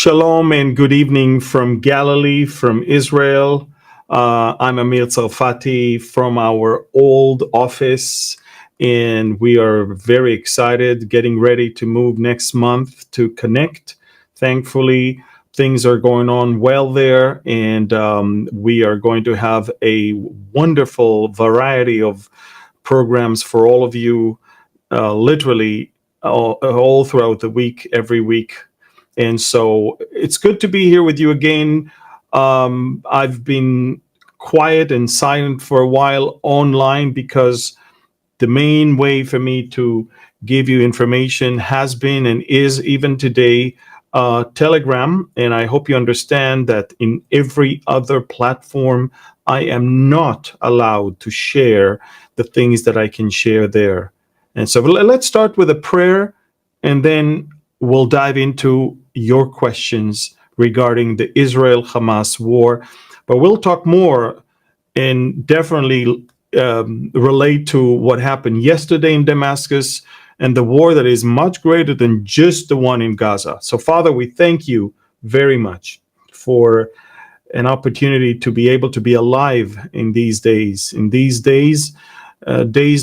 Shalom and good evening from Galilee, from Israel. I'm Ameer Tzarfati from our old office, and we are very excited, getting ready to move next month to connect. Thankfully, things are going on well there, and we are going to have a wonderful variety of programs for all of you, literally all throughout the week, every week. And so it's good to be here with you again. I've been quiet and silent for a while online because the main way for me to give you information has been and is even today Telegram. And I hope you understand that in every other platform, I am not allowed to share the things that I can share there. And so let's start with a prayer, and then we'll dive into your questions regarding the Israel-Hamas war. But we'll talk more and definitely relate to what happened yesterday in Damascus and the war that is much greater than just the one in Gaza. So, Father, we thank you very much for an opportunity to be able to be alive in these days. Days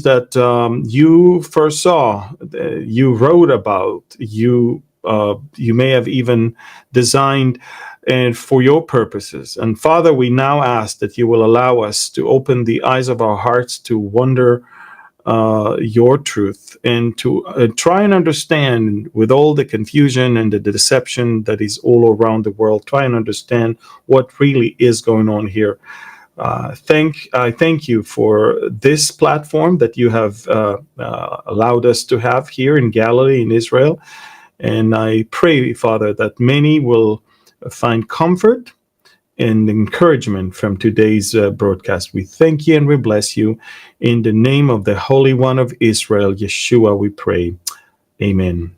that you first saw, you wrote about, you may have even designed and for your purposes. And Father, we now ask that you will allow us to open the eyes of our hearts to wonder your truth and to try and understand, with all the confusion and the deception that is all around the world, try and understand what really is going on here. I thank you for this platform that you have allowed us to have here in Galilee, in Israel. And I pray, Father, that many will find comfort and encouragement from today's broadcast. We thank you and we bless you. In the name of the Holy One of Israel, Yeshua, we pray. Amen.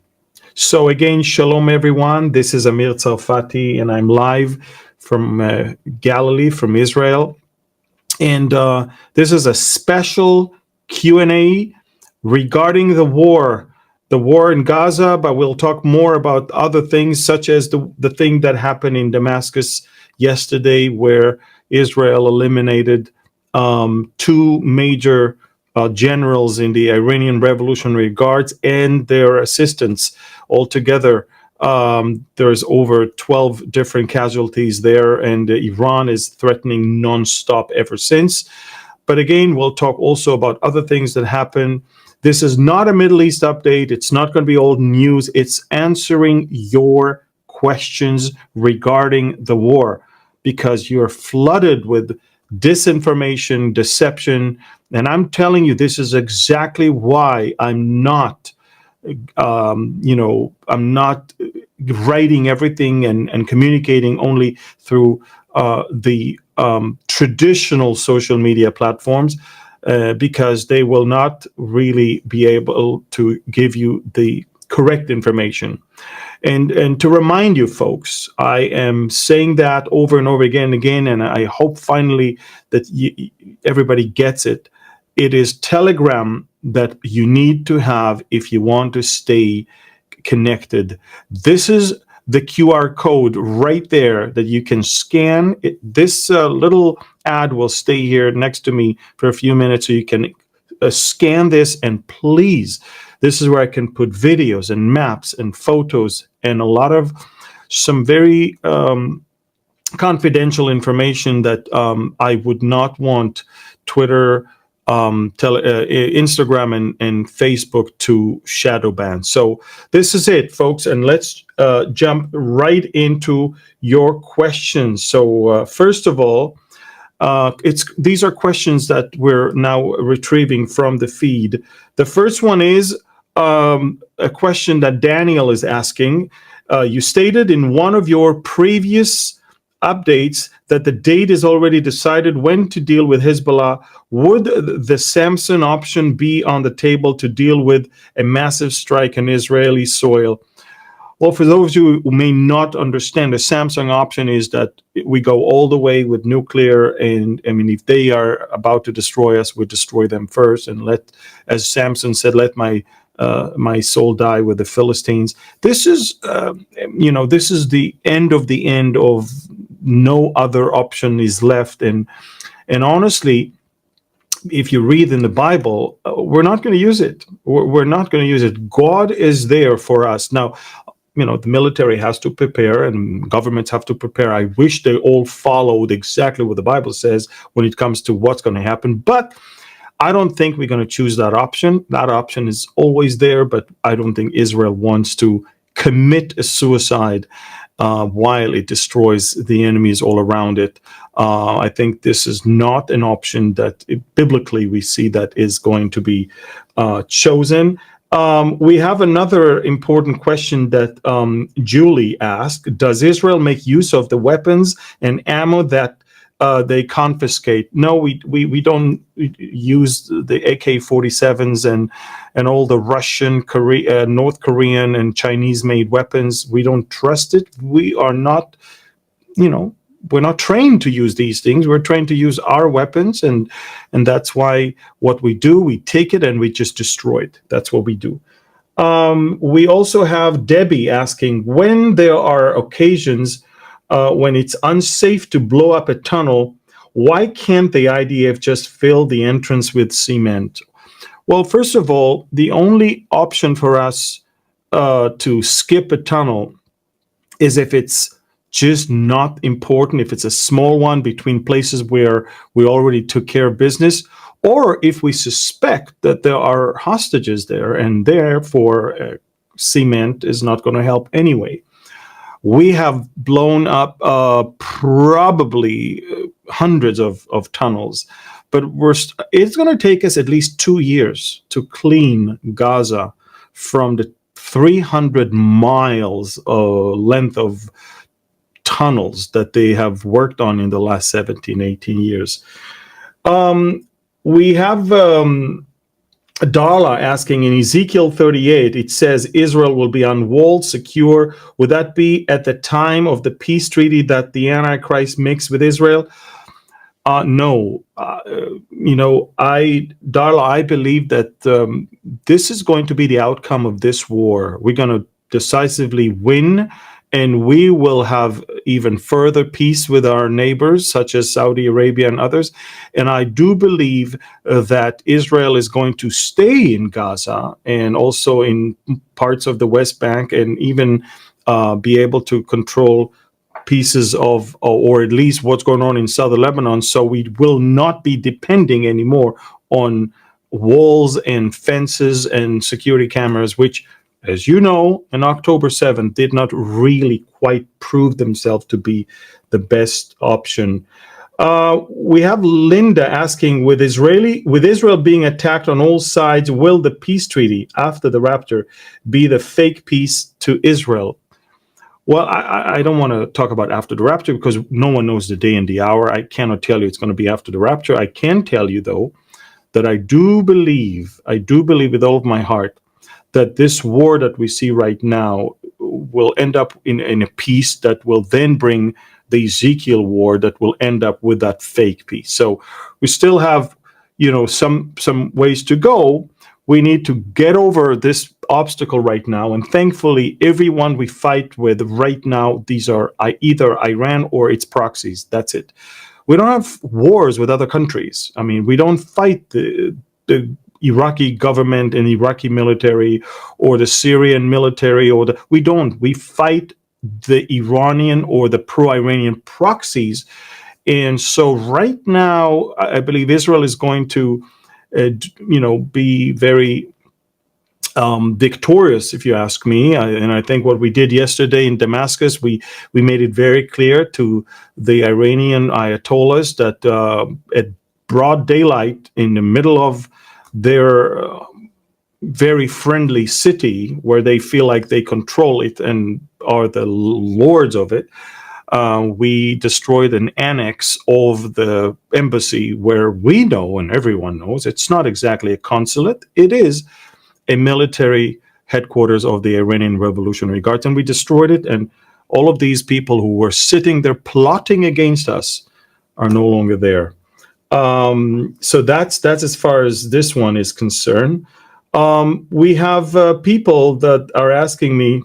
So again, shalom, everyone. This is Ameer Tzarfati, and I'm live from Galilee, from Israel. And this is a special Q&A regarding the war in Gaza, but we'll talk more about other things, such as the thing that happened in Damascus yesterday, where Israel eliminated two major generals in the Iranian Revolutionary Guards and their assistants. Altogether, there's over 12 different casualties there, and Iran is threatening nonstop ever since. But again, we'll talk also about other things that happen. This is not a Middle East update. It's not going to be old news. It's answering your questions regarding the war, because you're flooded with disinformation, deception. And I'm telling you, this is exactly why I'm not I'm not writing everything and communicating only through the traditional social media platforms, because they will not really be able to give you the correct information. And to remind you folks, I am saying that over and over again, and I hope finally that everybody gets it. It is Telegram that you need to have if you want to stay connected. This is the QR code right there that you can scan. This little ad will stay here next to me for a few minutes, so you can scan this. And please, this is where I can put videos and maps and photos and a lot of some very confidential information that I would not want Twitter, Instagram and Facebook to shadow ban. So this is it, folks, and let's jump right into your questions. So first of all, these are questions that we're now retrieving from the feed. The first one is a question that Daniel is asking. You stated in one of your previous updates that the date is already decided when to deal with Hezbollah. Would the Samson option be on the table to deal with a massive strike on Israeli soil? Well, for those of you who may not understand, the Samsung option is that we go all the way with nuclear, and I mean, if they are about to destroy us, we destroy them first, and as Samson said, let my my soul die with the Philistines. This is, this is the end of no other option is left. And honestly, if you read in the Bible, we're not going to use it. We're not going to use it. God is there for us. Now, the military has to prepare and governments have to prepare. I wish they all followed exactly what the Bible says when it comes to what's going to happen. But I don't think we're going to choose that option. That option is always there, but I don't think Israel wants to commit a suicide while it destroys the enemies all around it. I think this is not an option that biblically we see that is going to be chosen. We have another important question that Julie asked. Does Israel make use of the weapons and ammo that they confiscate? No, we don't use the AK-47s and all the Russian, North Korean and Chinese made weapons. We don't trust it. We are not, we're not trained to use these things. We're trained to use our weapons, and that's why what we do, we take it and we just destroy it. That's what we do. We also have Debbie asking, when there are occasions when it's unsafe to blow up a tunnel, why can't the IDF just fill the entrance with cement? Well, first of all, the only option for us to skip a tunnel is if it's just not important, if it's a small one between places where we already took care of business, or if we suspect that there are hostages there, and therefore cement is not going to help anyway. We have blown up probably hundreds of tunnels, but it's going to take us at least 2 years to clean Gaza from the 300 miles length of tunnels that they have worked on in the last 17, 18 years. We have Darla asking, in Ezekiel 38, it says Israel will be unwalled, secure. Would that be at the time of the peace treaty that the Antichrist makes with Israel? No. Darla, I believe that this is going to be the outcome of this war. We're going to decisively win, and we will have even further peace with our neighbors, such as Saudi Arabia and others. And I do believe that Israel is going to stay in Gaza and also in parts of the West Bank, and even be able to control pieces of, or at least what's going on in southern Lebanon. So we will not be depending anymore on walls and fences and security cameras, which, as you know, on October 7th, did not really quite prove themselves to be the best option. We have Linda asking, with Israel being attacked on all sides, will the peace treaty after the rapture be the fake peace to Israel? Well, I don't want to talk about after the rapture because no one knows the day and the hour. I cannot tell you it's going to be after the rapture. I can tell you, though, that I do believe with all of my heart that this war that we see right now will end up in a peace that will then bring the Ezekiel war that will end up with that fake peace. So we still have, some ways to go. We need to get over this obstacle right now. And thankfully, everyone we fight with right now, these are either Iran or its proxies. That's it. We don't have wars with other countries. I mean, we don't fight the Iraqi government and Iraqi military or the Syrian military, we fight the Iranian or the pro-Iranian proxies. And so right now, I believe Israel is going to, be very victorious, if you ask me. And I think what we did yesterday in Damascus, we made it very clear to the Iranian Ayatollahs that at broad daylight in the middle of their very friendly city where they feel like they control it and are the lords of it, we destroyed an annex of the embassy where we know, and everyone knows, it's not exactly a consulate. It is a military headquarters of the Iranian Revolutionary Guards, and we destroyed it. And all of these people who were sitting there plotting against us are no longer there. So that's as far as this one is concerned. We have people that are asking me,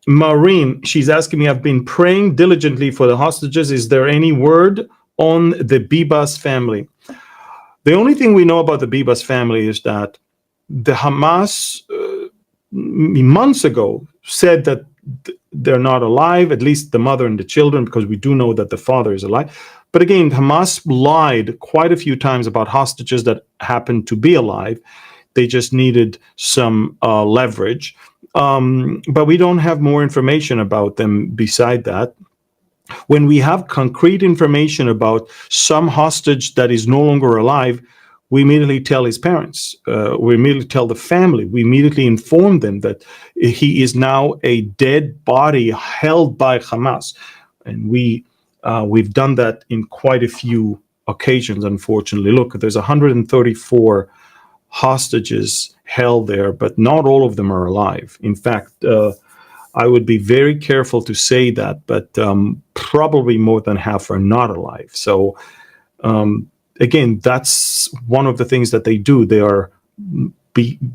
Maureen, she's asking me, I've been praying diligently for the hostages. Is there any word on the Bibas family? The only thing we know about the Bibas family is that the Hamas months ago said that they're not alive, at least the mother and the children, because we do know that the father is alive. But again, Hamas lied quite a few times about hostages that happened to be alive. They just needed some leverage. But we don't have more information about them beside that. When we have concrete information about some hostage that is no longer alive, we immediately tell his parents. We immediately tell the family. We immediately inform them that he is now a dead body held by Hamas. And we've done that in quite a few occasions, unfortunately. Look, there's 134 hostages held there, but not all of them are alive. In fact, I would be very careful to say that, but probably more than half are not alive. So again, that's one of the things that they do. They are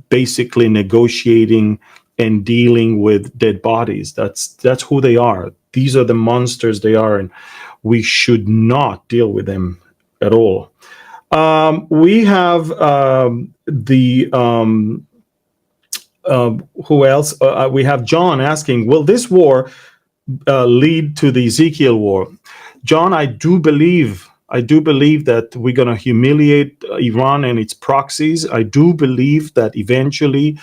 basically negotiating and dealing with dead bodies. That's who they are. These are the monsters they are, and we should not deal with them at all. We have who else? We have John asking, will this war lead to the Ezekiel war? John, I do believe that we're going to humiliate Iran and its proxies. I do believe that eventually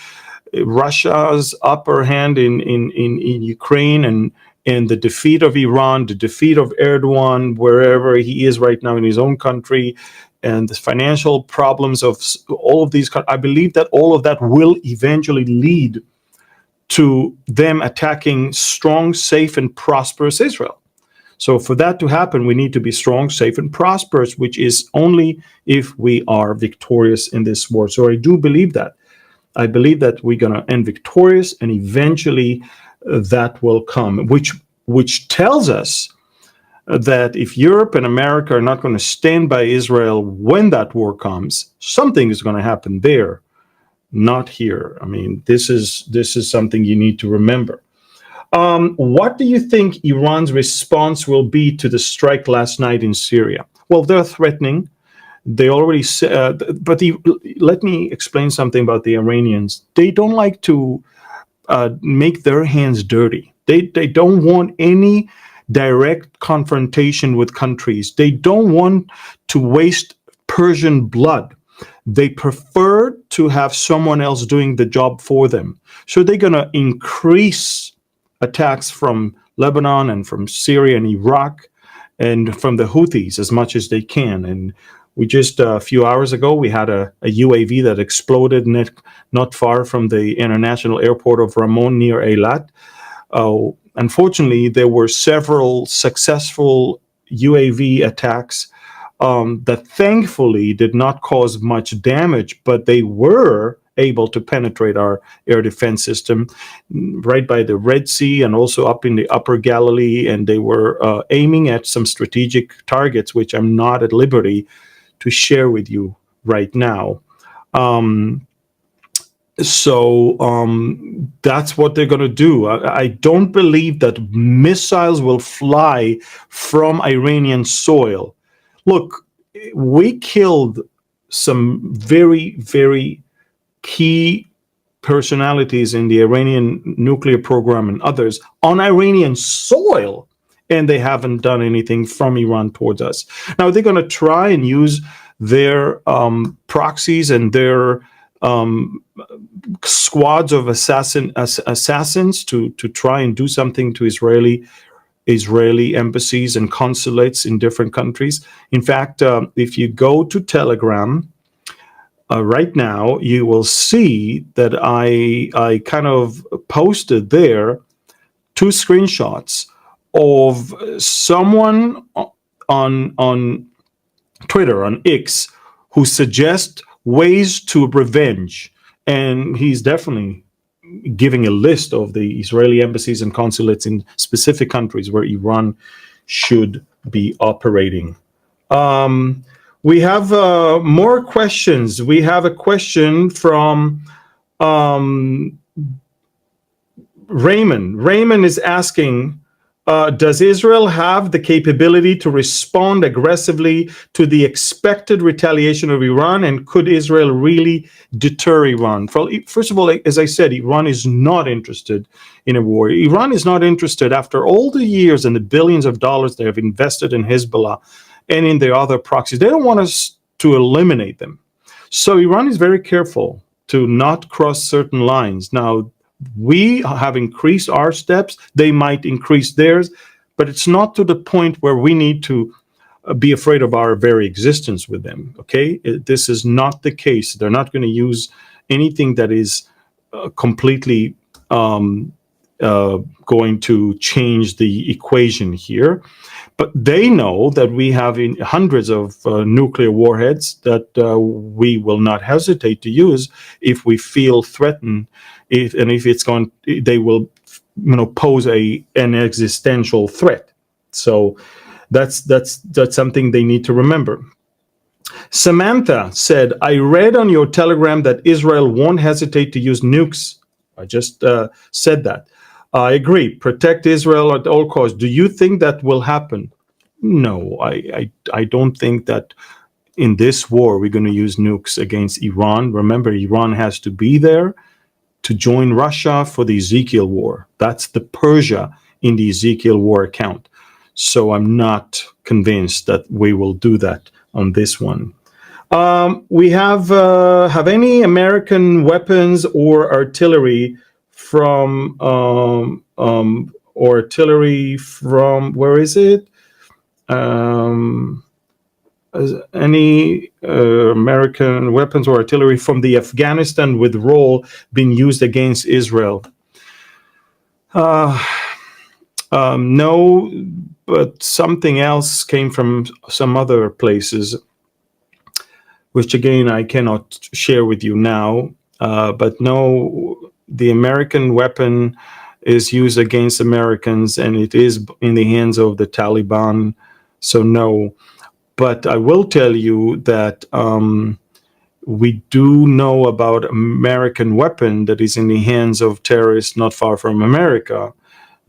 Russia's upper hand in Ukraine and the defeat of Iran, the defeat of Erdogan, wherever he is right now in his own country, and the financial problems of all of these, I believe that all of that will eventually lead to them attacking strong, safe, and prosperous Israel. So for that to happen, we need to be strong, safe, and prosperous, which is only if we are victorious in this war. So I do believe that. I believe that we're going to end victorious, and eventually that will come, which tells us that if Europe and America are not going to stand by Israel when that war comes, something is going to happen there, not here. I mean, this is something you need to remember. What do you think Iran's response will be to the strike last night in Syria? Well, they're threatening. They already said, but let me explain something about the Iranians. They don't like to make their hands dirty. They don't want any direct confrontation with countries. They don't want to waste Persian blood. They prefer to have someone else doing the job for them. So they're going to increase attacks from Lebanon and from Syria and Iraq and from the Houthis as much as they can. And we just a few hours ago, we had a UAV that exploded not far from the international airport of Ramon near Eilat. Unfortunately, there were several successful UAV attacks that thankfully did not cause much damage, but they were able to penetrate our air defense system right by the Red Sea and also up in the Upper Galilee, and they were aiming at some strategic targets, which I'm not at liberty to share with you right now. So that's what they're going to do. I don't believe that missiles will fly from Iranian soil. Look, we killed some very, very key personalities in the Iranian nuclear program and others on Iranian soil, and they haven't done anything from Iran towards us. Now, they're going to try and use their proxies and their squads of assassins to try and do something to Israeli embassies and consulates in different countries. In fact, if you go to Telegram right now, you will see that I kind of posted there 2 screenshots of someone on Twitter, on X, who suggests ways to revenge, and he's definitely giving a list of the Israeli embassies and consulates in specific countries where Iran should be operating. We have more questions. We have a question from Raymond. Raymond is asking, does Israel have the capability to respond aggressively to the expected retaliation of Iran? And could Israel really deter Iran? First of all, as I said, Iran is not interested in a war. Iran is not interested, after all the years and the billions of dollars they have invested in Hezbollah and in their other proxies. They don't want us to eliminate them. So Iran is very careful to not cross certain lines. Now, we have increased our steps. They might increase theirs, but it's not to the point where we need to be afraid of our very existence with them. Okay, this is not the case. They're not going to use anything that is completely going to change the equation here. But they know that we have hundreds of nuclear warheads that we will not hesitate to use if we feel threatened. If it's going, they will, pose an existential threat. So that's something they need to remember. Samantha said, I read on your Telegram that Israel won't hesitate to use nukes. I just said that. I agree. Protect Israel at all costs. Do you think that will happen? No, I don't think that in this war we're going to use nukes against Iran. Remember, Iran has to be there to join Russia for the Ezekiel war. That's the Persia in the Ezekiel war account. So I'm not convinced that we will do that on this one. We have any American weapons or artillery from where is it? Any American weapons or artillery from the Afghanistan withdrawal being used against Israel? No, but something else came from some other places, which again I cannot share with you now. But no, the American weapon is used against Americans, and it is in the hands of the Taliban. So no. But I will tell you that we do know about American weapon that is in the hands of terrorists not far from America.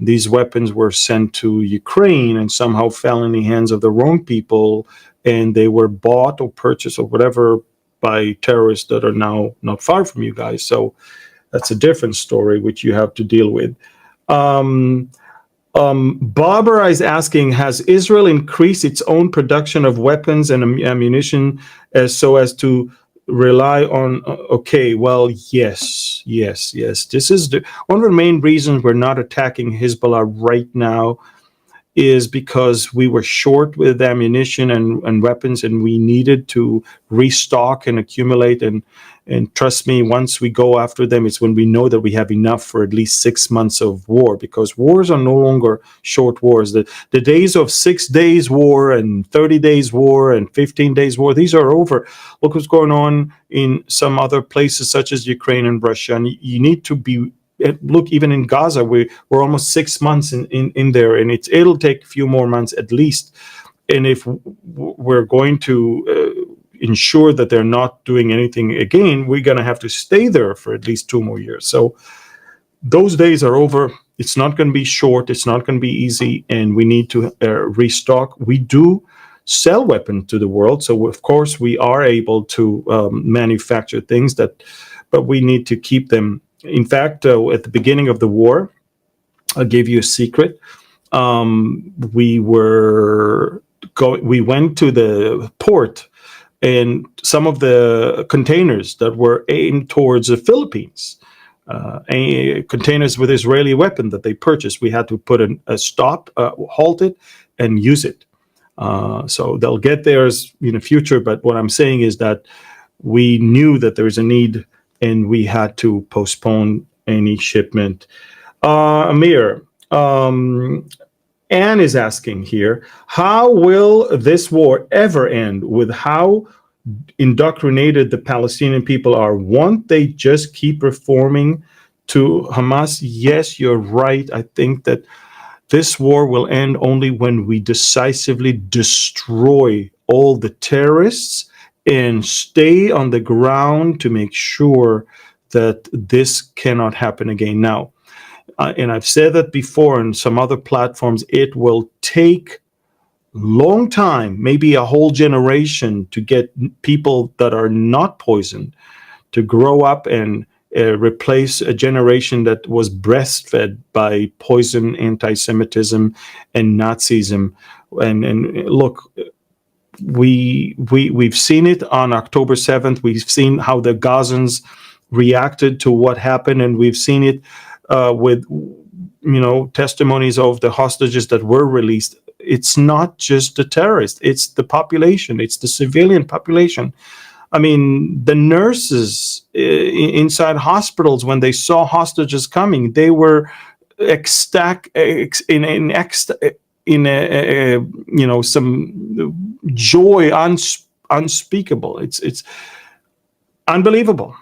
These weapons were sent to Ukraine and somehow fell in the hands of the wrong people, and they were bought or purchased or whatever by terrorists that are now not far from you guys. So that's a different story which you have to deal with. Barbara is asking, has Israel increased its own production of weapons and ammunition so as to rely on, okay, well, yes. This is one of the main reasons we're not attacking Hezbollah right now is because we were short with ammunition and weapons, and we needed to restock and accumulate. And trust me, once we go after them, it's when we know that we have enough for at least 6 months of war, because wars are no longer short wars. The days of 6 days war and 30 days war and 15 days war, these are over. Look what's going on in some other places such as Ukraine and Russia. And you need to be, look, even in Gaza, we're almost 6 months in there, and it'll take a few more months at least. And if we're going to ensure that they're not doing anything again, we're going to have to stay there for at least 2 more years. So those days are over. It's not going to be short. It's not going to be easy, and we need to restock. We do sell weapons to the world, so of course we are able to manufacture things but we need to keep them. In fact, at the beginning of the war, I'll give you a secret. We went to the port, and some of the containers that were aimed towards the Philippines, containers with Israeli weapon that they purchased, we had to put a stop, halt it, and use it. So they'll get theirs in the future. But what I'm saying is that we knew that there is a need, and we had to postpone any shipment. Amir, Anne is asking here, how will this war ever end with how indoctrinated the Palestinian people are? Won't they just keep reforming to Hamas? Yes, you're right. I think that this war will end only when we decisively destroy all the terrorists and stay on the ground to make sure that this cannot happen again. Now, and I've said that before on some other platforms, it will take long time, maybe a whole generation, to get people that are not poisoned to grow up and replace a generation that was breastfed by poison, anti-Semitism, and Nazism. And look, we've seen it on October 7th. We've seen how the Gazans reacted to what happened, and we've seen it with testimonies of the hostages that were released. It's not just the terrorists, it's the population, it's the civilian population. I mean, the nurses inside hospitals, when they saw hostages coming, they were ecstatic in some joy unspeakable. It's unbelievable.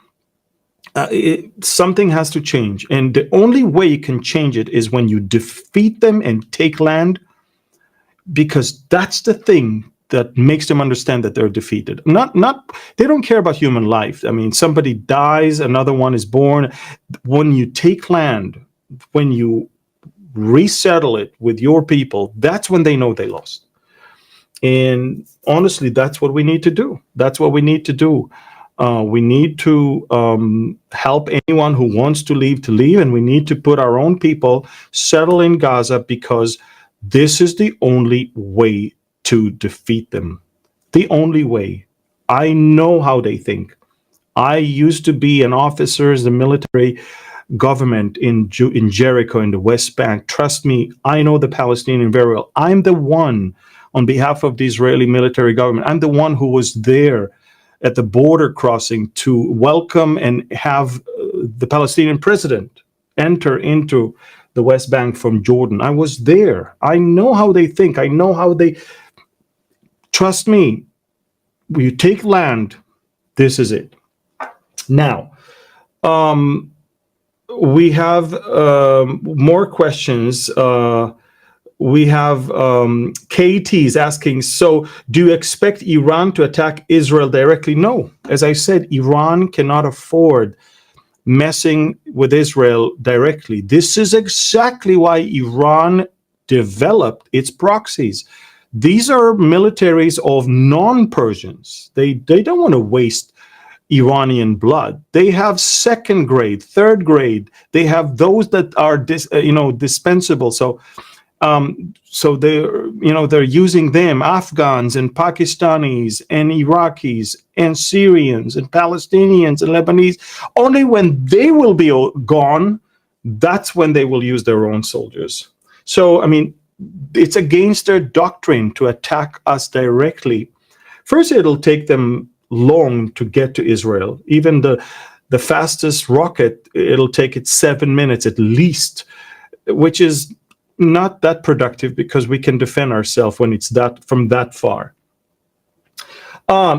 Something has to change, and the only way you can change it is when you defeat them and take land, because that's the thing that makes them understand that they're defeated. They don't care about human life. I mean, somebody dies, another one is born. When you take land, when you resettle it with your people, that's when they know they lost. And honestly, that's what we need to do. That's what we need to do. We need to help anyone who wants to leave, and we need to put our own people settle in Gaza, because this is the only way to defeat them. The only way. I know how they think. I used to be an officer in the military government in Jericho in the West Bank. Trust me, I know the Palestinian very well. I'm the one, on behalf of the Israeli military government, I'm the one who was there at the border crossing to welcome and have the Palestinian president enter into the West Bank from Jordan. I was there. I know how they think. I know how they... Trust me, when you take land, this is it. Now, we have more questions. We have KT's asking, so do you expect Iran to attack Israel directly? No. As I said, Iran cannot afford messing with Israel directly. This is exactly why Iran developed its proxies. These are militaries of non-Persians. They don't want to waste Iranian blood. They have second grade, third grade. They have those that are dispensable. So they're using them, Afghans and Pakistanis and Iraqis and Syrians and Palestinians and Lebanese. Only when they will be gone, that's when they will use their own soldiers. So, I mean, it's against their doctrine to attack us directly. First, it'll take them long to get to Israel. Even the fastest rocket, it'll take it 7 minutes at least, which is not that productive, because we can defend ourselves when it's from that far.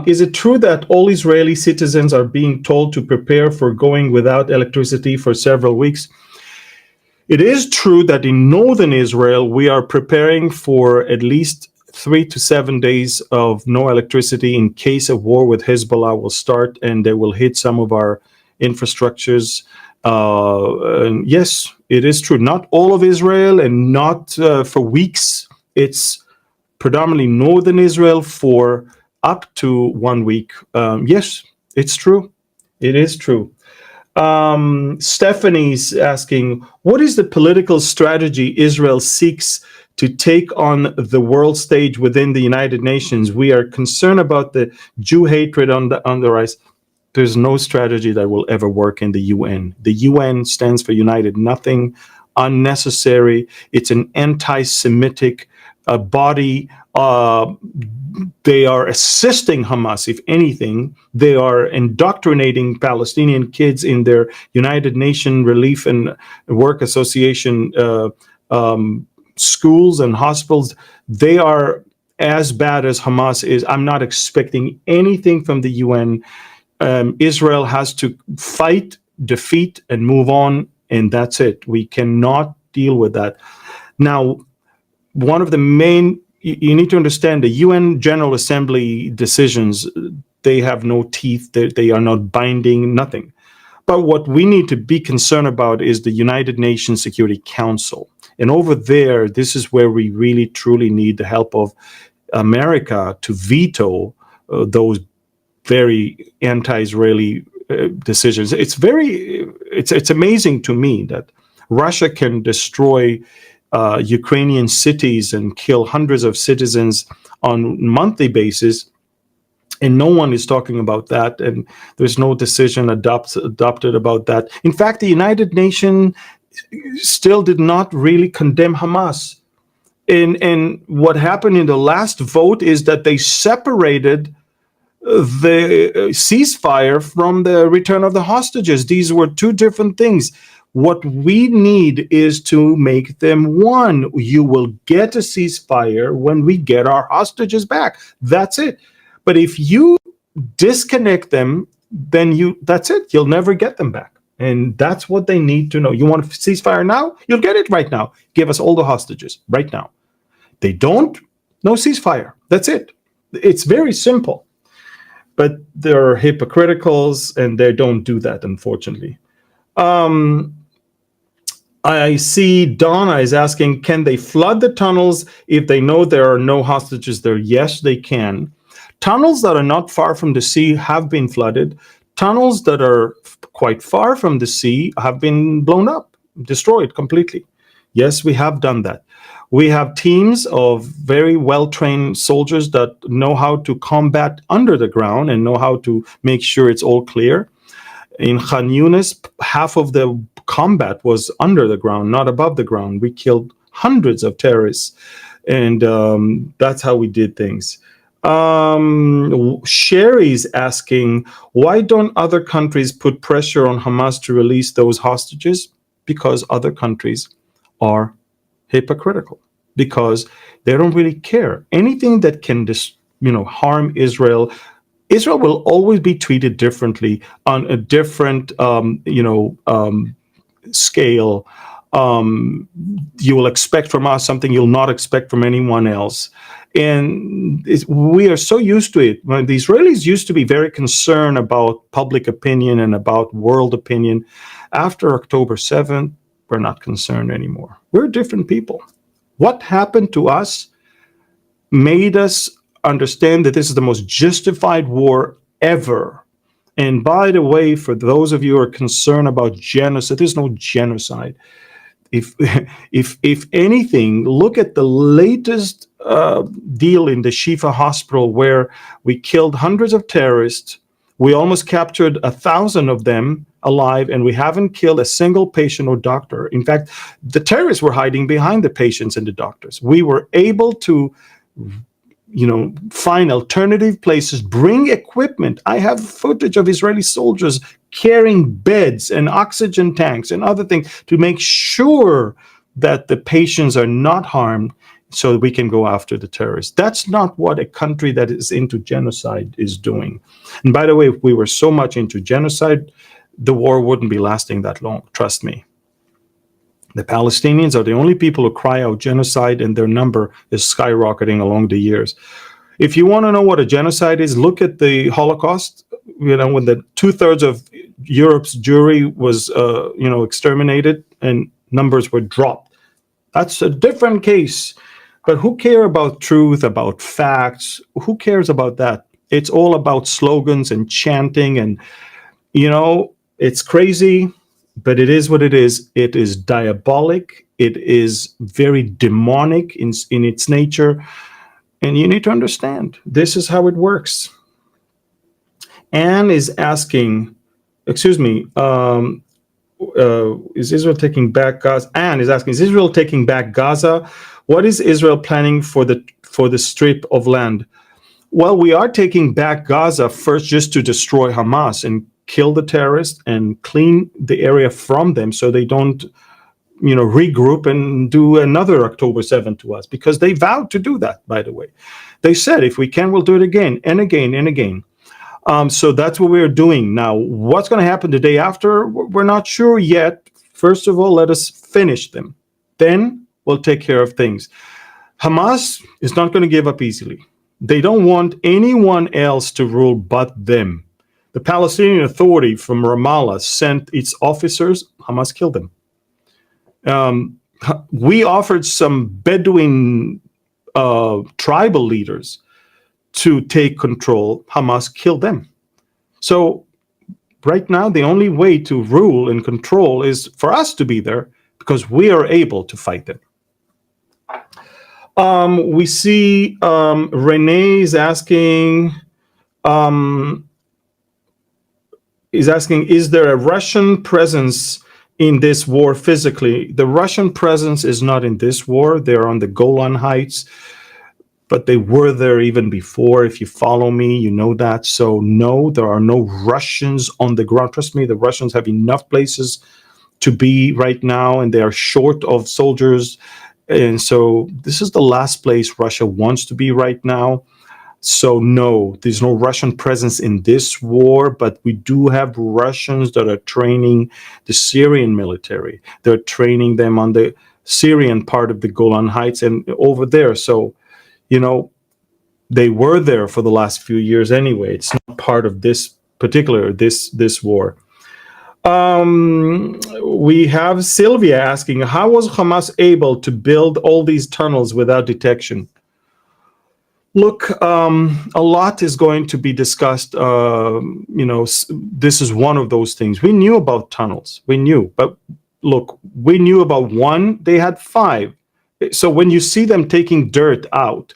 Is it true that all Israeli citizens are being told to prepare for going without electricity for several weeks? It is true that in northern Israel, we are preparing for at least 3 to 7 days of no electricity in case a war with Hezbollah will start and they will hit some of our infrastructures. And yes, it is true. Not all of Israel, and not for weeks. It's predominantly northern Israel for up to 1 week. Yes, it's true. It is true. Stephanie's asking, what is the political strategy Israel seeks to take on the world stage within the United Nations? We are concerned about the Jew hatred on the rise. There's no strategy that will ever work in the UN. The UN stands for United Nothing, unnecessary. It's an anti-Semitic body. They are assisting Hamas, if anything. They are indoctrinating Palestinian kids in their United Nations Relief and Work Association schools and hospitals. They are as bad as Hamas is. I'm not expecting anything from the UN. Israel has to fight, defeat, and move on, and that's it. We cannot deal with that. Now, one of the main you need to understand the UN General Assembly decisions, they have no teeth, they are not binding, nothing. But what we need to be concerned about is the United Nations Security Council. And over there, this is where we really, truly need the help of America to veto those very anti-Israeli decisions. It's amazing to me that Russia can destroy Ukrainian cities and kill hundreds of citizens on a monthly basis, and no one is talking about that, and there's no decision adopted about that. In fact, the United Nations still did not really condemn Hamas. And what happened in the last vote is that they separated the ceasefire from the return of the hostages. These were two different things. What we need is to make them one. You will get a ceasefire when we get our hostages back. That's it. But if you disconnect them, then that's it. You'll never get them back. And that's what they need to know. You want a ceasefire now? You'll get it right now. Give us all the hostages right now. They don't, no ceasefire. That's it. It's very simple. But they're hypocriticals and they don't do that, unfortunately. I see Donna is asking, can they flood the tunnels if they know there are no hostages there? Yes, they can. Tunnels that are not far from the sea have been flooded. Tunnels that are quite far from the sea have been blown up, destroyed completely. Yes, we have done that. We have teams of very well-trained soldiers that know how to combat under the ground and know how to make sure it's all clear. In Khan Yunis, half of the combat was under the ground, not above the ground. We killed hundreds of terrorists, and that's how we did things. Sherry's asking, why don't other countries put pressure on Hamas to release those hostages? Because other countries are hypocritical, because they don't really care. Anything that can harm Israel, Israel will always be treated differently on a different scale. You will expect from us something you'll not expect from anyone else. And we are so used to it. When the Israelis used to be very concerned about public opinion and about world opinion. After October 7th, we're not concerned anymore. We're different people. What happened to us made us understand that this is the most justified war ever. And by the way, for those of you who are concerned about genocide, there's no genocide. If anything, look at the latest deal in the Shifa hospital where we killed hundreds of terrorists. We almost captured 1,000 of them alive, and we haven't killed a single patient or doctor. In fact, the terrorists were hiding behind the patients and the doctors. We were able to find alternative places, bring equipment. I have footage of Israeli soldiers carrying beds and oxygen tanks and other things to make sure that the patients are not harmed so that we can go after the terrorists. That's not what a country that is into genocide is doing. And by the way, if we were so much into genocide, the war wouldn't be lasting that long, trust me. The Palestinians are the only people who cry out genocide, and their number is skyrocketing along the years. If you want to know what a genocide is, look at the Holocaust. When the 2/3 of Europe's Jewry was, exterminated and numbers were dropped. That's a different case. But who cares about truth, about facts? Who cares about that? It's all about slogans and chanting, and it's crazy. But it is what it is. It is diabolic. It is very demonic in its nature. And you need to understand, this is how it works. Anne is asking, is Israel taking back Gaza? Anne is asking, is Israel taking back Gaza? What is Israel planning for the strip of land? Well, we are taking back Gaza first just to destroy Hamas and kill the terrorists and clean the area from them so they don't, regroup and do another October 7th to us, because they vowed to do that, by the way. They said, if we can, we'll do it again and again and again. So that's what we're doing. Now, what's going to happen the day after? We're not sure yet. First of all, let us finish them. Then we'll take care of things. Hamas is not going to give up easily. They don't want anyone else to rule but them. The Palestinian Authority from Ramallah sent its officers. Hamas killed them. We offered some Bedouin tribal leaders to take control. Hamas killed them. So right now, the only way to rule and control is for us to be there because we are able to fight them. We see Renee is asking, is there a Russian presence in this war physically? The Russian presence is not in this war. They're on the Golan Heights, but they were there even before. If you follow me, you know that. So no, there are no Russians on the ground. Trust me, the Russians have enough places to be right now, and they are short of soldiers. And so this is the last place Russia wants to be right now. So no, there's no Russian presence in this war, but we do have Russians that are training the Syrian military. They're training them on the Syrian part of the Golan Heights and over there. So, you know, they were there for the last few years anyway. It's not part of this particular, this war. We have Sylvia asking, how was Hamas able to build all these tunnels without detection? Look, a lot is going to be discussed. You know, this is one of those things. We knew about tunnels. We knew. But look, we knew about one. They had 5. So when you see them taking dirt out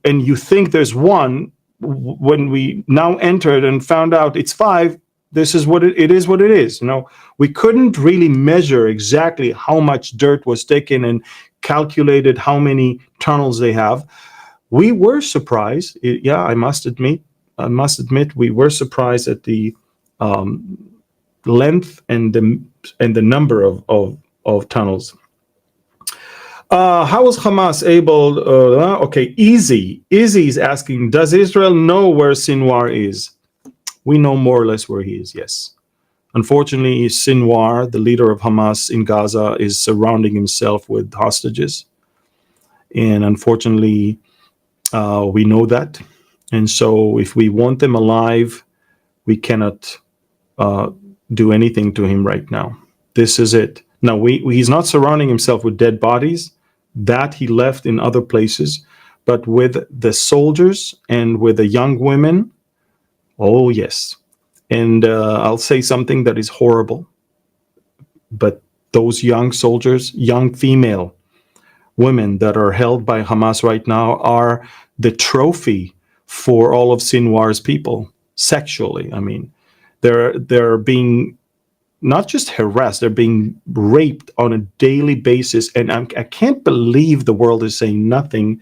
and you think there's one, when we now entered and found out it's 5, this is what it is what it is. You know, we couldn't really measure exactly how much dirt was taken and calculated how many tunnels they have. We were surprised. Yeah, I must admit, we were surprised at the length and the number of tunnels. How was Hamas able? Okay, Izzy is asking, does Israel know where Sinwar is? We know more or less where he is, yes. Unfortunately, Sinwar, the leader of Hamas in Gaza, is surrounding himself with hostages. And unfortunately, we know that. And so if we want them alive, we cannot do anything to him right now. This is it. Now, he's not surrounding himself with dead bodies. That he left in other places. But with the soldiers and with the young women, oh, yes. And I'll say something that is horrible. But those young soldiers, young female women that are held by Hamas right now are the trophy for all of Sinwar's people sexually. I mean, they're being not just harassed, they're being raped on a daily basis. And I can't believe the world is saying nothing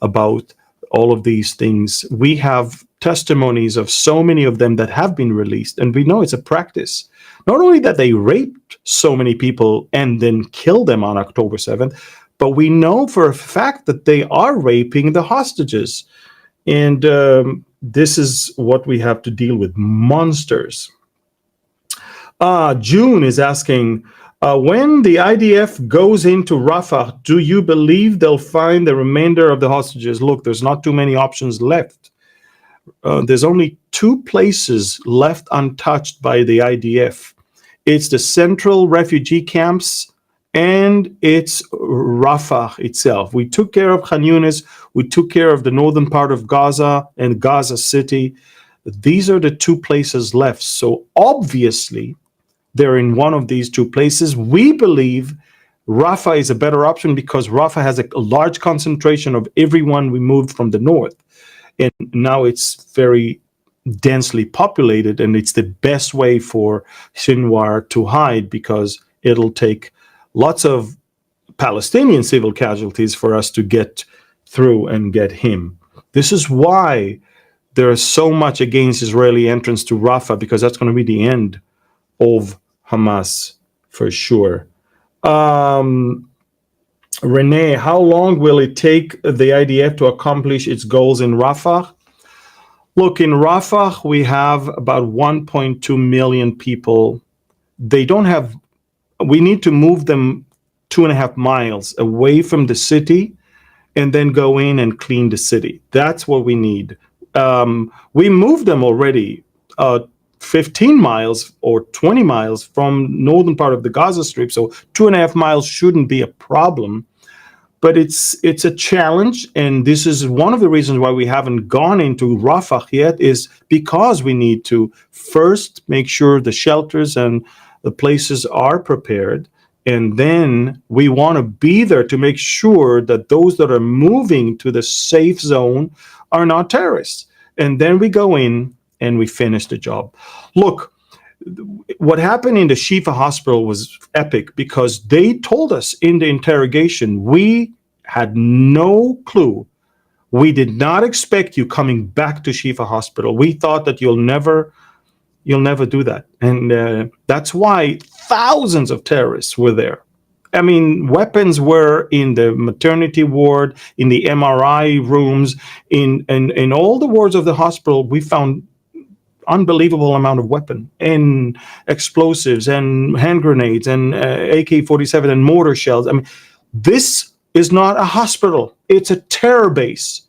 about all of these things. We have testimonies of so many of them that have been released, and we know it's a practice. Not only that they raped so many people and then killed them on October 7th, but we know for a fact that they are raping the hostages. And this is what we have to deal with, monsters. June is asking, when the IDF goes into Rafah, do you believe they'll find the remainder of the hostages? Look, there's not too many options left. There's only 2 places left untouched by the IDF. It's the central refugee camps and it's Rafah itself. We took care of Khan Yunis. We took care of the northern part of Gaza and Gaza City. These are the 2 places left. So obviously, they're in one of these 2 places. We believe Rafah is a better option because Rafah has a large concentration of everyone we moved from the north. And now it's very densely populated, and it's the best way for Sinwar to hide because it'll take lots of Palestinian civil casualties for us to get through and get him. This is why there is so much against Israeli entrance to Rafah, because that's going to be the end of Hamas for sure. Renee, how long will it take the IDF to accomplish its goals in Rafah? Look, in Rafah, we have about 1.2 million people. They don't have, we need to move them 2.5 miles away from the city. and then go in and clean the city. That's what we need. We moved them already 15 miles or 20 miles from northern part of the Gaza Strip, so 2.5 miles shouldn't be a problem. But it's a challenge, and this is one of the reasons why we haven't gone into Rafah yet, is because we need to first make sure the shelters and the places are prepared, and then we want to be there to make sure that those that are moving to the safe zone are not terrorists. And then we go in and we finish the job. Look, what happened in the Shifa hospital was epic, because they told us in the interrogation, we had no clue. We did not expect you coming back to Shifa hospital. We thought that you'll never do that. And that's why thousands of terrorists were there. I mean, weapons were in the maternity ward, in the MRI rooms, in all the wards of the hospital. We found unbelievable amount of weapon and explosives and hand grenades and AK-47 and mortar shells. I mean, this is not a hospital. It's a terror base.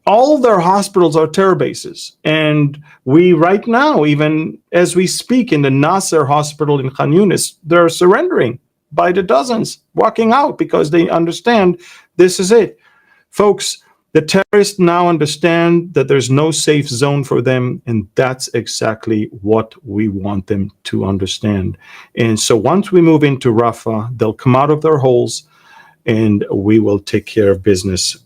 All their hospitals are terror bases. And we right now, even as we speak, in the Nasser hospital in Khan Yunis, they're surrendering by the dozens, walking out because they understand this is it. Folks, the terrorists now understand that there's no safe zone for them, and that's exactly what we want them to understand. And so once we move into Rafah, they'll come out of their holes, and we will take care of business.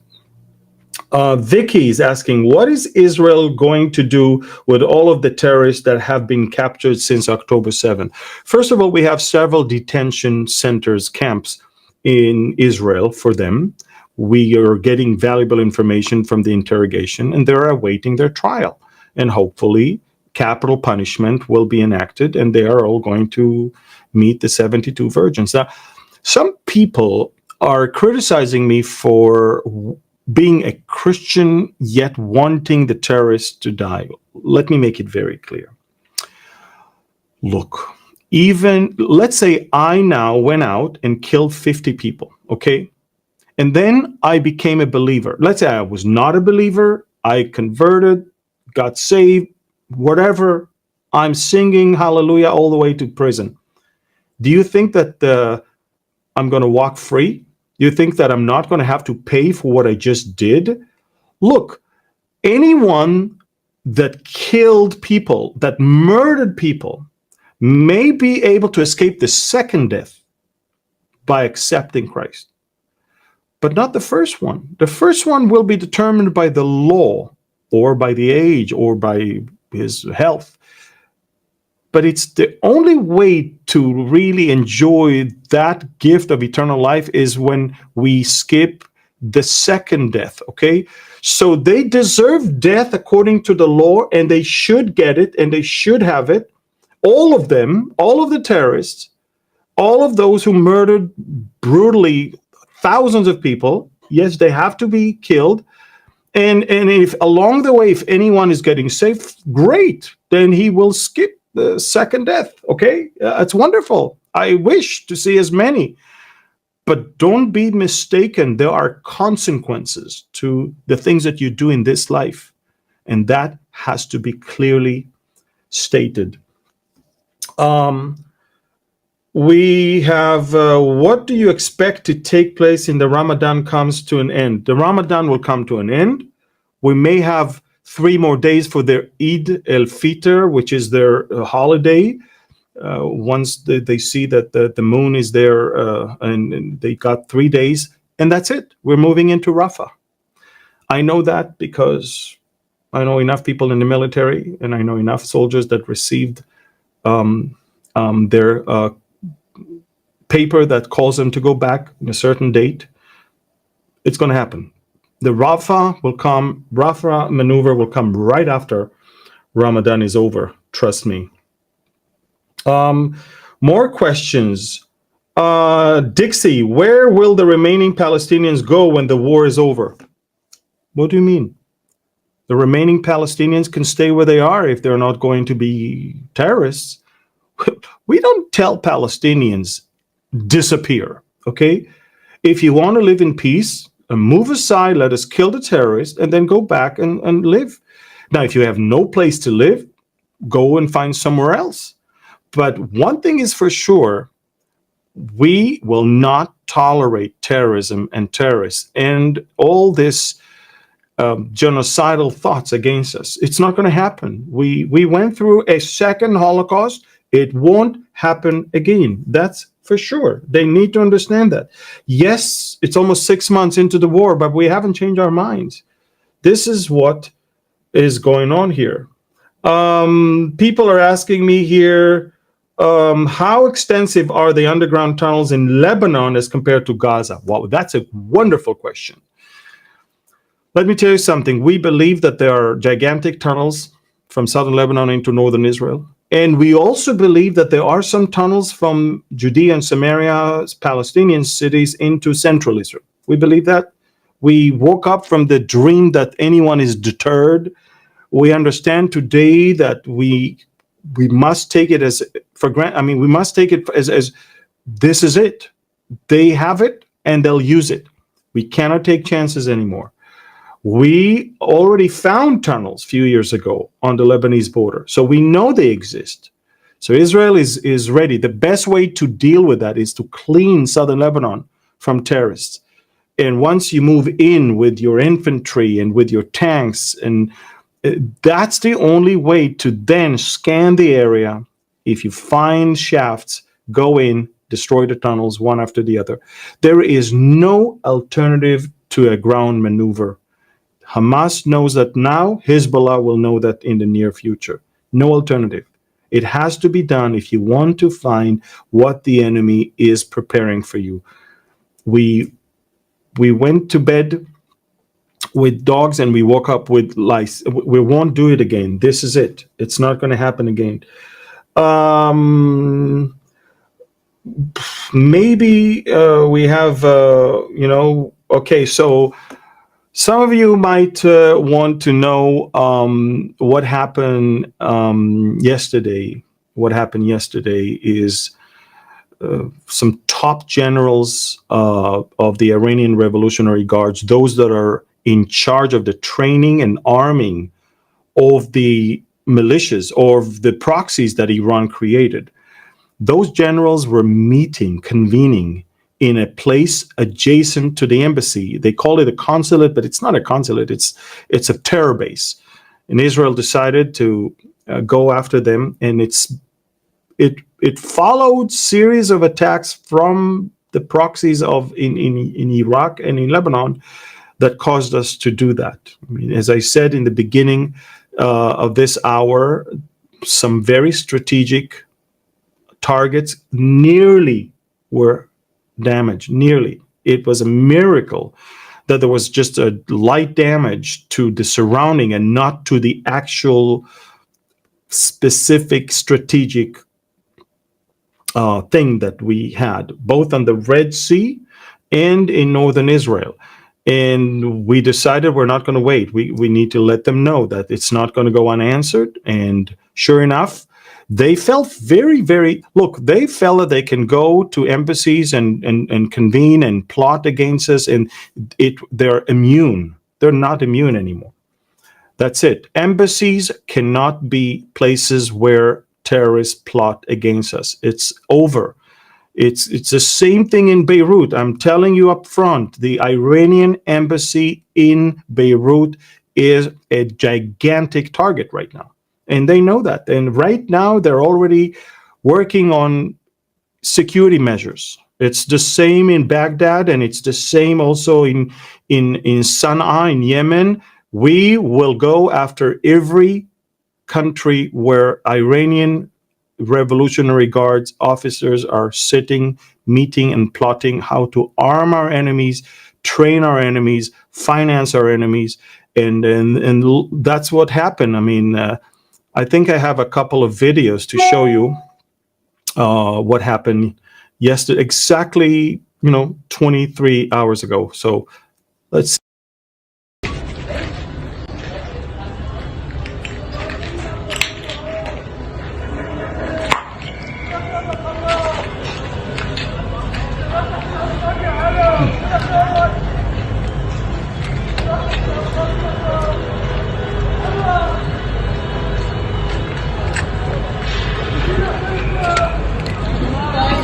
Vicky is asking, what is Israel going to do with all of the terrorists that have been captured since October 7th? First of all, we have several detention centers, camps in Israel for them. We are getting valuable information from the interrogation, and they're awaiting their trial. And hopefully, capital punishment will be enacted, and they are all going to meet the 72 virgins. Now, some people are criticizing me for being a Christian yet wanting the terrorists to die. Let me make it very clear. Look, even let's say I now went out and killed 50 people, okay? And then I became a believer. Let's say I was not a believer, I converted, got saved, whatever. I'm singing hallelujah all the way to prison. Do you think that I'm going to walk free? You think that I'm not going to have to pay for what I just did? Look, anyone that killed people, that murdered people, may be able to escape the second death by accepting Christ, but not the first one. The first one will be determined by the law or by the age or by his health. But it's the only way to really enjoy that gift of eternal life is when we skip the second death, okay? So they deserve death according to the law, and they should get it, and they should have it. All of them, all of the terrorists, all of those who murdered brutally thousands of people, yes, they have to be killed. And if along the way, if anyone is getting saved, great, then he will skip the second death, okay? It's wonderful. I wish to see as many. But don't be mistaken. There are consequences to the things that you do in this life. And that has to be clearly stated. We have, what do you expect to take place in the Ramadan comes to an end? The Ramadan will come to an end. We may have 3 more days for their Eid al-Fitr, which is their holiday. Once they see that the moon is there, and they got 3 days, and that's it. We're moving into Rafah. I know that because I know enough people in the military, and I know enough soldiers that received their paper that calls them to go back in a certain date. It's going to happen. The Rafah maneuver will come right after Ramadan is over. Trust me. More questions. Dixie, where will the remaining Palestinians go when the war is over? What do you mean? The remaining Palestinians can stay where they are if they're not going to be terrorists. We don't tell Palestinians disappear, okay? If you want to live in peace, move aside, let us kill the terrorists, and then go back and live. Now, if you have no place to live, go and find somewhere else. But one thing is for sure, we will not tolerate terrorism and terrorists and all this genocidal thoughts against us. It's not going to happen. We went through a second Holocaust. It won't happen again. That's for sure. They need to understand that. Yes, it's almost 6 months into the war, but we haven't changed our minds. This is what is going on here. People are asking me here, how extensive are the underground tunnels in Lebanon as compared to Gaza? Wow, that's a wonderful question. Let me tell you something. We believe that there are gigantic tunnels from southern Lebanon into northern Israel. And we also believe that there are some tunnels from Judea and Samaria, Palestinian cities, into central Israel. We believe that. We woke up from the dream that anyone is deterred. We understand today that we must take it as for granted. I mean, we must take it as this is it. They have it and they'll use it. We cannot take chances anymore. We already found tunnels a few years ago on the Lebanese border, so we know they exist. So Israel is ready. The best way to deal with that is to clean southern Lebanon from terrorists. And once you move in with your infantry and with your tanks, and that's the only way to then scan the area. If you find shafts, go in, destroy the tunnels one after the other. There is no alternative to a ground maneuver. Hamas knows that now. Hezbollah will know that in the near future. No alternative. It has to be done if you want to find what the enemy is preparing for you. We went to bed with dogs and we woke up with lice. We won't do it again. This is it. It's not going to happen again. Maybe we have, okay, so some of you might want to know what happened yesterday. What happened yesterday is some top generals of the Iranian Revolutionary Guards, those that are in charge of the training and arming of the militias or the proxies that Iran created. Those generals were convening in a place adjacent to the embassy. They call it a consulate, but it's not a consulate. It's a terror base. And Israel decided to go after them, and it followed series of attacks from the proxies in Iraq and in Lebanon that caused us to do that. I mean, as I said in the beginning of this hour, some very strategic targets nearly were damaged. Nearly. It was a miracle that there was just a light damage to the surrounding and not to the actual specific strategic thing that we had, both on the Red Sea and in northern Israel. And we decided we're not going to wait. We need to let them know that it's not going to go unanswered. And sure enough, they felt they felt that they can go to embassies and convene and plot against us, and they're immune. They're not immune anymore. That's it. Embassies cannot be places where terrorists plot against us. It's over. It's the same thing in Beirut. I'm telling you up front, the Iranian embassy in Beirut is a gigantic target right now. And they know that. And right now, they're already working on security measures. It's the same in Baghdad, and it's the same also in Sana'a, in Yemen. We will go after every country where Iranian Revolutionary Guards officers are sitting, meeting, and plotting how to arm our enemies, train our enemies, finance our enemies. And that's what happened. I mean, I think I have a couple of videos to show you what happened yesterday, exactly, 23 hours ago. So let's see.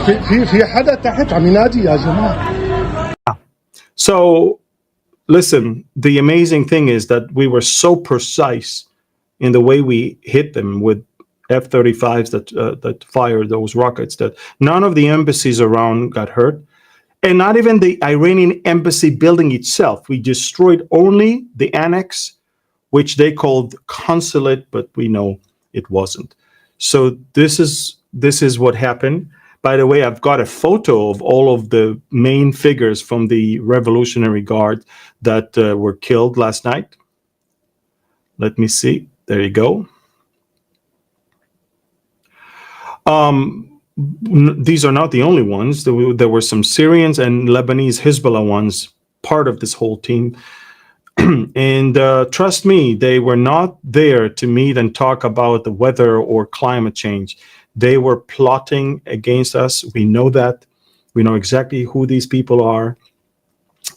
في حدا تحت عم ينادي يا جماعة. So listen, the amazing thing is that we were so precise in the way we hit them with F-35s that fired those rockets that none of the embassies around got hurt. And not even the Iranian embassy building itself. We destroyed only the annex, which they called consulate, but we know it wasn't. So this is what happened. By the way, I've got a photo of all of the main figures from the Revolutionary Guard that were killed last night. Let me see. There you go. These are not the only ones. There were some Syrians and Lebanese Hezbollah ones part of this whole team. And trust me, they were not there to meet and talk about the weather or climate change. They were plotting against us. We know that. We know exactly who these people are.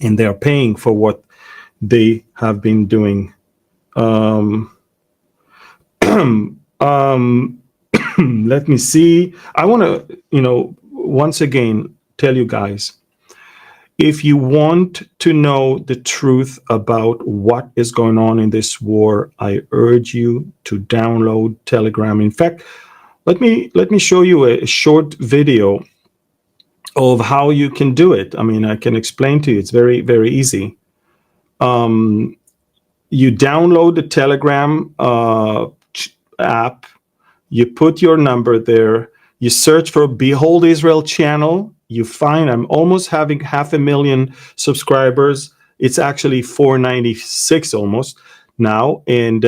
And they are paying for what they have been doing. Let me see. I want to, once again, tell you guys, if you want to know the truth about what is going on in this war, I urge you to download Telegram. In fact, let me show you a short video of how you can do it. I mean, I can explain to you. It's very, very easy. You download the Telegram app. You put your number there. You search for Behold Israel channel. You find I'm almost having 500,000 subscribers. It's actually 496 almost now. And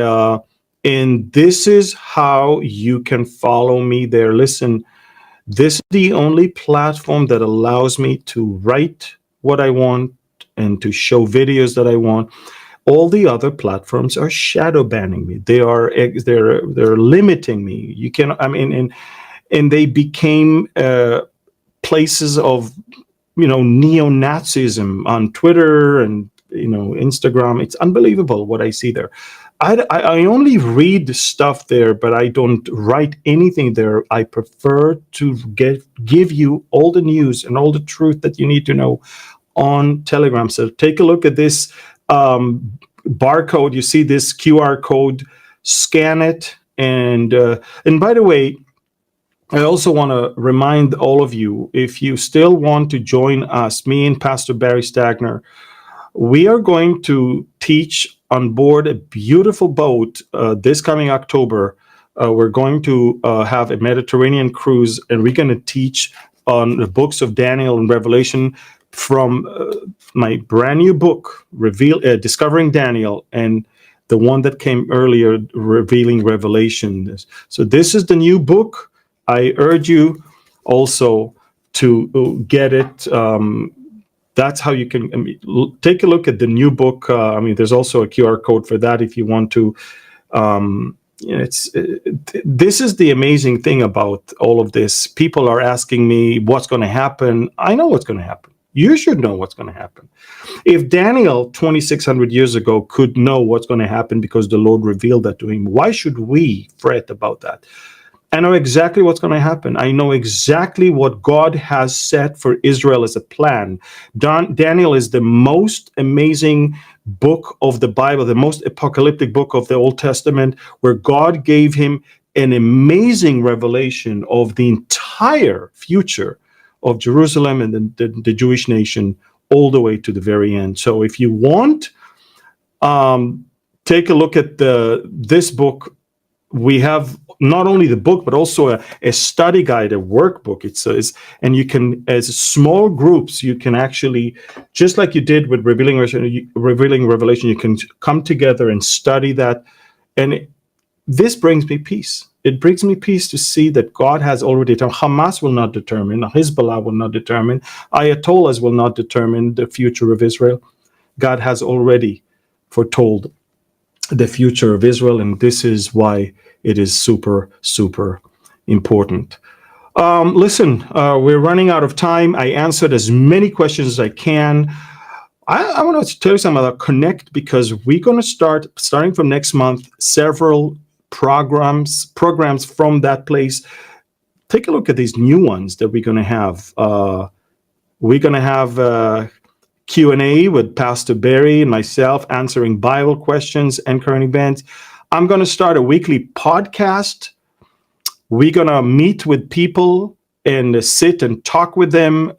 this is how you can follow me there. Listen, this is the only platform that allows me to write what I want and to show videos that I want. All the other platforms are shadow banning me. They're limiting me. You can, I mean, and they became places of, neo-Nazism on Twitter and, Instagram. It's unbelievable what I see there. I only read stuff there, but I don't write anything there. I prefer to give you all the news and all the truth that you need to know on Telegram. So take a look at this barcode. You see this QR code, scan it. And by the way, I also want to remind all of you, if you still want to join us, me and Pastor Barry Stagner, we are going to teach on board a beautiful boat this coming October. We're going to have a Mediterranean cruise, and we're going to teach on the books of Daniel and Revelation from my brand new book, Discovering Daniel, and the one that came earlier, Revealing Revelation. So this is the new book. I urge you also to get it. That's how you can take a look at the new book. There's also a QR code for that if you want to. This is the amazing thing about all of this. People are asking me what's going to happen. I know what's going to happen. You should know what's going to happen. If Daniel 2,600 years ago could know what's going to happen because the Lord revealed that to him, why should we fret about that? I know exactly what's going to happen. I know exactly what God has set for Israel as a plan. Daniel is the most amazing book of the Bible, the most apocalyptic book of the Old Testament, where God gave him an amazing revelation of the entire future of Jerusalem and the Jewish nation all the way to the very end. So if you want, take a look at this book. We have not only the book, but also a study guide, a workbook. And you can, as small groups, you can actually, just like you did with Revealing Revelation, you can come together and study that. And this brings me peace. It brings me peace to see that God has already determined. Hamas will not determine, Hezbollah will not determine, Ayatollahs will not determine the future of Israel. God has already foretold the future of Israel, and this is why it is super, super important. Listen, we're running out of time. I answered as many questions as I can. I want to tell you something about Connect, because we're going to starting from next month, several programs from that place. take a look at these new ones that we're going to have. We're going to have Q&A with Pastor Barry and myself answering Bible questions and current events. I'm going to start a weekly podcast. We're going to meet with people and sit and talk with them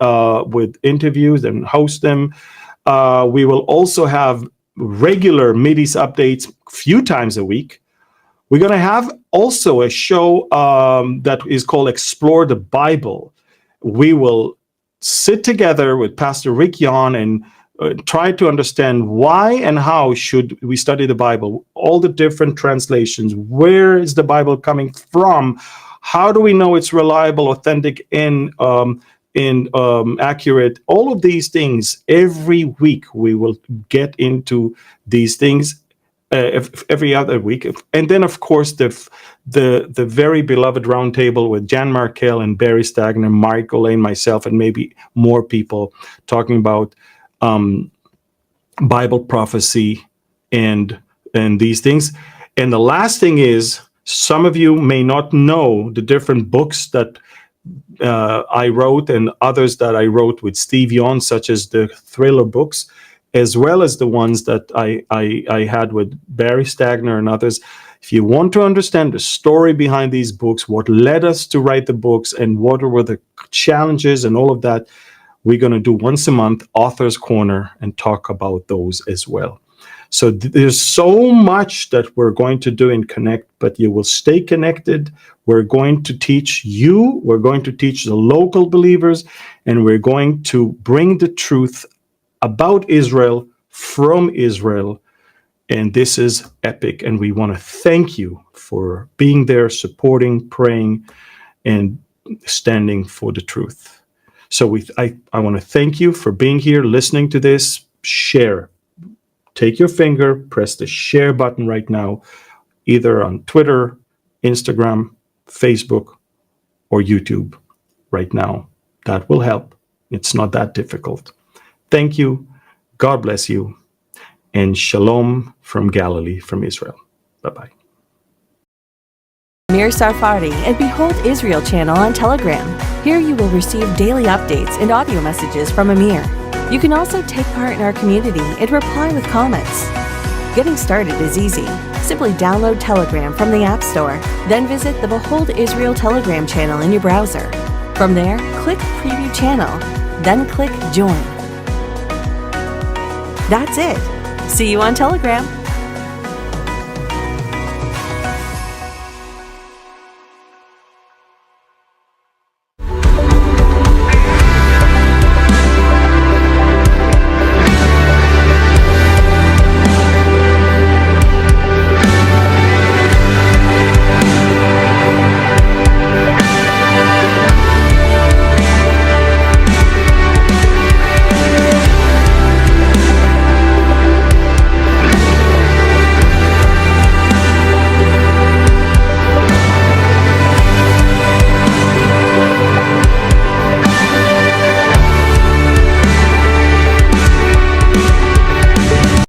with interviews and host them. We will also have regular Mideast updates a few times a week. We're going to have also a show that is called Explore the Bible. We will sit together with Pastor Rick Yon and try to understand why and how should we study the Bible, all the different translations, where is the Bible coming from, how do we know it's reliable, authentic, and accurate. All of these things, every week we will get into these things. Every other week, and then of course the very beloved roundtable with Jan Markell and Barry Stagner, Michael Lane, myself, and maybe more people talking about Bible prophecy and these things. And the last thing is, some of you may not know the different books that I wrote and others that I wrote with Steve Yon, such as the thriller books, as well as the ones that I had with Barry Stagner and others. If you want to understand the story behind these books, what led us to write the books, and what were the challenges and all of that, we're going to do once a month Author's Corner and talk about those as well. So there's so much that we're going to do and connect, but you will stay connected. We're going to teach you, we're going to teach the local believers, and we're going to bring the truth about Israel from Israel. And this is epic. And we want to thank you for being there, supporting, praying, and standing for the truth. So I want to thank you for being here, listening to this. Share. Take your finger, press the share button right now, either on Twitter, Instagram, Facebook, or YouTube right now. That will help. It's not that difficult. Thank you. God bless you. And shalom from Galilee, from Israel. Bye-bye. Amir Sarfati and Behold Israel channel on Telegram. Here you will receive daily updates and audio messages from Amir. You can also take part in our community and reply with comments. Getting started is easy. Simply download Telegram from the App Store, then visit the Behold Israel Telegram channel in your browser. From there, click Preview Channel, then click Join. That's it. See you on Telegram.